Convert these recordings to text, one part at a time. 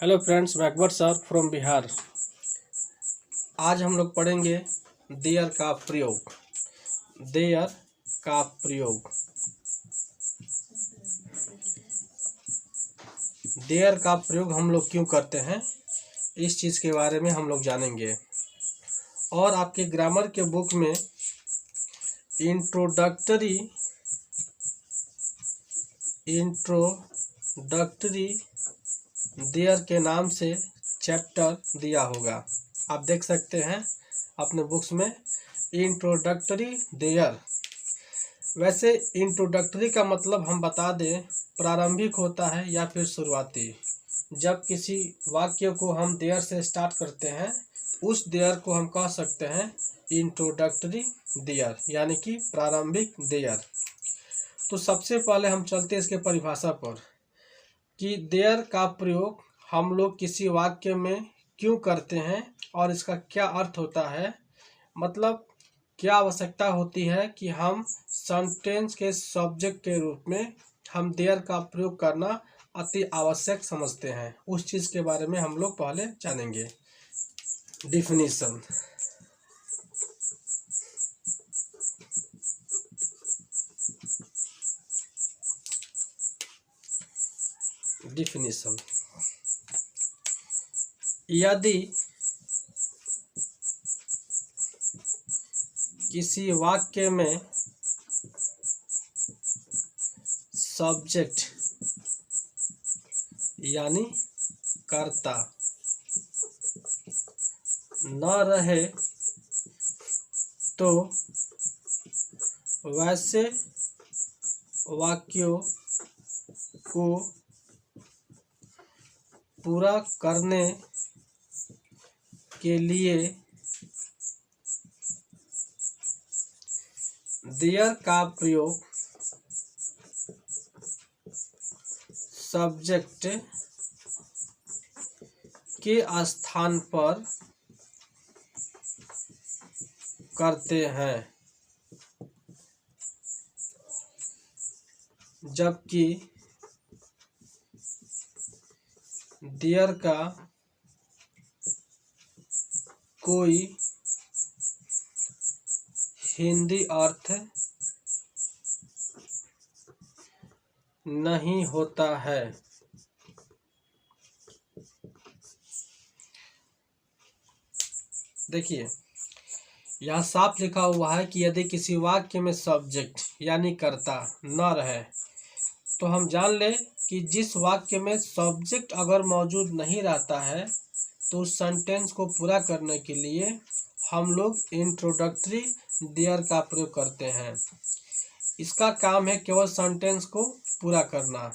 Hello friends, मैं Akbar sir from Bihar. आज हम लोग पढ़ेंगे देयर का प्रयोग। देयर का प्रयोग। देयर का प्रयोग हम लोग क्यों करते हैं, इस चीज़ के बारे में हम लोग जानेंगे। और आपके ग्रामर के बुक में इंट्रोडक्टरी देयर के नाम से चैप्टर दिया होगा। आप देख सकते हैं अपने बुक्स में इंट्रोडक्टरी देयर। वैसे इंट्रोडक्टरी का मतलब हम बता दें, प्रारंभिक होता है या फिर शुरुआती। जब किसी वाक्य को हम देयर से स्टार्ट करते हैं, उस देयर को हम कह सकते हैं इंट्रोडक्टरी देयर, यानी कि प्रारंभिक देयर। तो सबसे पहले हम चलते हैं इसके परिभाषा पर कि देयर का प्रयोग हम लोग किसी वाक्य में क्यों करते हैं और इसका क्या अर्थ होता है। मतलब क्या आवश्यकता होती है कि हम सेंटेंस के सब्जेक्ट के रूप में हम देयर का प्रयोग करना अति आवश्यक समझते हैं। उस चीज़ के बारे में हम लोग पहले जानेंगे। डिफिनीशन। डिफिनीशन। यदि किसी वाक्य में सब्जेक्ट यानी कर्ता न रहे तो वैसे वाक्यों को पूरा करने के लिए देयर का प्रयोग सब्जेक्ट के स्थान पर करते हैं, जबकि देयर का कोई हिंदी अर्थ नहीं होता है। देखिए, यहाँ साफ लिखा हुआ है कि यदि किसी वाक्य में सब्जेक्ट यानी कर्ता न रहे, तो हम जान लें कि जिस वाक्य में सब्जेक्ट अगर मौजूद नहीं रहता है तो उस सेंटेंस को पूरा करने के लिए हम लोग इंट्रोडक्टरी देयर का प्रयोग करते हैं। इसका काम है केवल सेंटेंस को पूरा करना,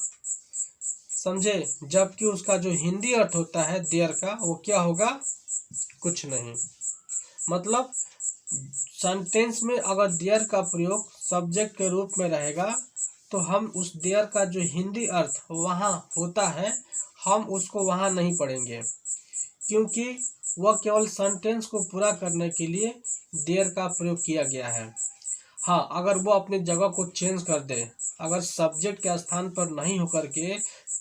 समझे। जबकि उसका जो हिंदी अर्थ होता है देयर का, वो क्या होगा? कुछ नहीं। मतलब सेंटेंस में अगर देयर का प्रयोग सब्जेक्ट के रूप में रहेगा तो हम उस देयर का जो हिंदी अर्थ वहाँ होता है, हम उसको वहाँ नहीं पढ़ेंगे, क्योंकि वह केवल सेंटेंस को पूरा करने के लिए देयर का प्रयोग किया गया है। हाँ, अगर वो अपनी जगह को चेंज कर दे, अगर सब्जेक्ट के स्थान पर नहीं होकर के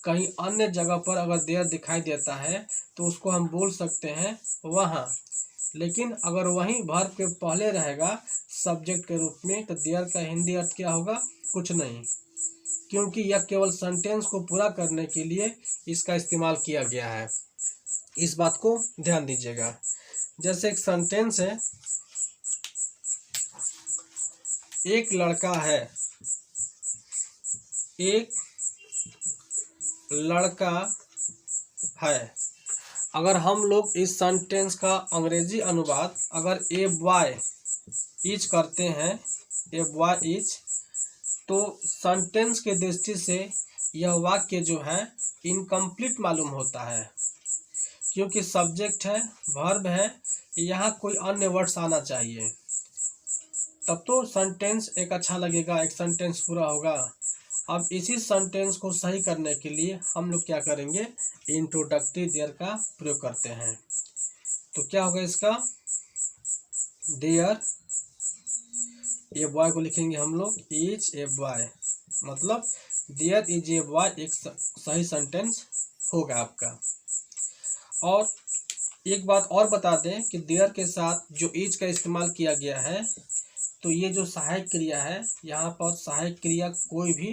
कहीं अन्य जगह पर अगर देयर दिखाई देता है तो उसको हम बोल सकते हैं वहाँ। लेकिन अगर वहीं वर्ब के पहले रहेगा सब्जेक्ट के रूप में, तो देयर का हिंदी अर्थ क्या होगा? कुछ नहीं, क्योंकि यह केवल सेंटेंस को पूरा करने के लिए इसका इस्तेमाल किया गया है। इस बात को ध्यान दीजिएगा। जैसे एक सेंटेंस है, एक लड़का है। एक लड़का है। अगर हम लोग इस सेंटेंस का अंग्रेजी अनुवाद अगर ए बॉय इज करते हैं, ए बॉय इज, तो सेंटेंस के दृष्टि से यह वाक्य जो है इनकम्प्लीट मालूम होता है, क्योंकि सब्जेक्ट है, वर्ब है, यहाँ कोई अन्य वर्ड्स आना चाहिए, तब तो सेंटेंस एक अच्छा लगेगा, एक सेंटेंस पूरा होगा। अब इसी सेंटेंस को सही करने के लिए हम लोग क्या करेंगे? इंट्रोडक्टरी देयर का प्रयोग करते हैं। तो क्या होगा इसका? देयर, ये बॉय को लिखेंगे हम लोग इज ए बॉय, मतलब देयर इज ए बॉय एक सही सेंटेंस होगा आपका। और एक बात और बता दें कि देयर के साथ जो इज का इस्तेमाल किया गया है, तो ये जो सहायक क्रिया है, यहाँ पर सहायक क्रिया कोई भी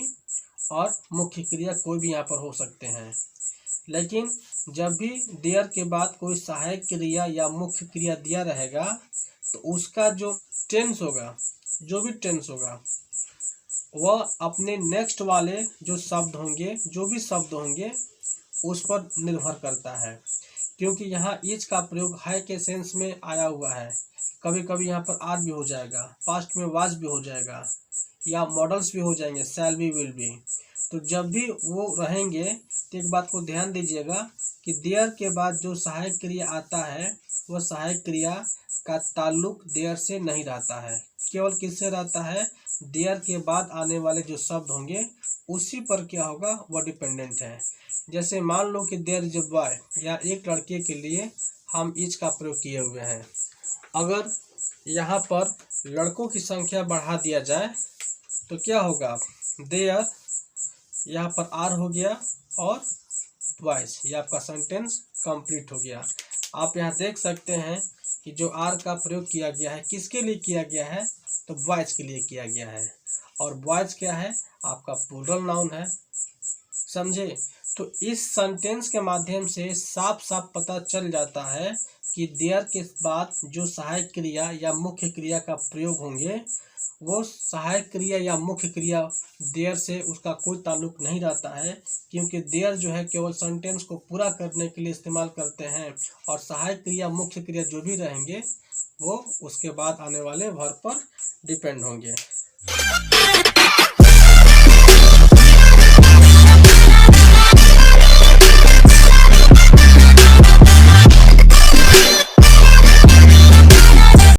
और मुख्य क्रिया कोई भी यहाँ पर हो सकते हैं। लेकिन जब भी देयर के बाद कोई सहायक क्रिया या मुख्य क्रिया दिया रहेगा, तो उसका जो टेंस होगा, जो भी टेंस होगा, वह अपने नेक्स्ट वाले जो शब्द होंगे, जो भी शब्द होंगे, उस पर निर्भर करता है। क्योंकि यहाँ इज का प्रयोग है के सेंस में आया हुआ है। कभी कभी यहाँ पर आर भी हो जाएगा, पास्ट में वाज भी हो जाएगा, या मॉडल्स भी हो जाएंगे, शैल भी, विल भी। तो जब भी वो रहेंगे तो एक बात को ध्यान दीजिएगा कि देयर के बाद जो सहायक क्रिया आता है, वह सहायक क्रिया का ताल्लुक देयर से नहीं रहता है, केवल किससे रहता है, देयर के बाद आने वाले जो शब्द होंगे उसी पर क्या होगा, वह डिपेंडेंट है। जैसे मान लो कि देयर इज ए बॉय, या एक लड़के के लिए हम इज का प्रयोग किए हुए हैं। अगर यहाँ पर लड़कों की संख्या बढ़ा दिया जाए तो क्या होगा, देयर, यहाँ पर आर हो गया और बॉयज, ये आपका सेंटेंस कंप्लीट हो गया। आप यहाँ देख सकते हैं कि जो आर का प्रयोग किया गया है किसके लिए किया गया है, तो बॉयज के लिए किया गया है। और बॉयज क्या है, आपका प्लूरल नाउन है, समझे। तो इस सेंटेंस के माध्यम से साफ साफ पता चल जाता है कि देयर के बाद जो सहायक क्रिया या मुख्य क्रिया का प्रयोग होंगे, वो सहायक क्रिया या मुख्य क्रिया देयर से उसका कोई ताल्लुक नहीं रहता है। क्योंकि देयर जो है केवल सेंटेंस को पूरा करने के लिए इस्तेमाल करते हैं, और सहायक क्रिया मुख्य क्रिया जो भी रहेंगे वो उसके बाद आने वाले वर्ब पर डिपेंड होंगे।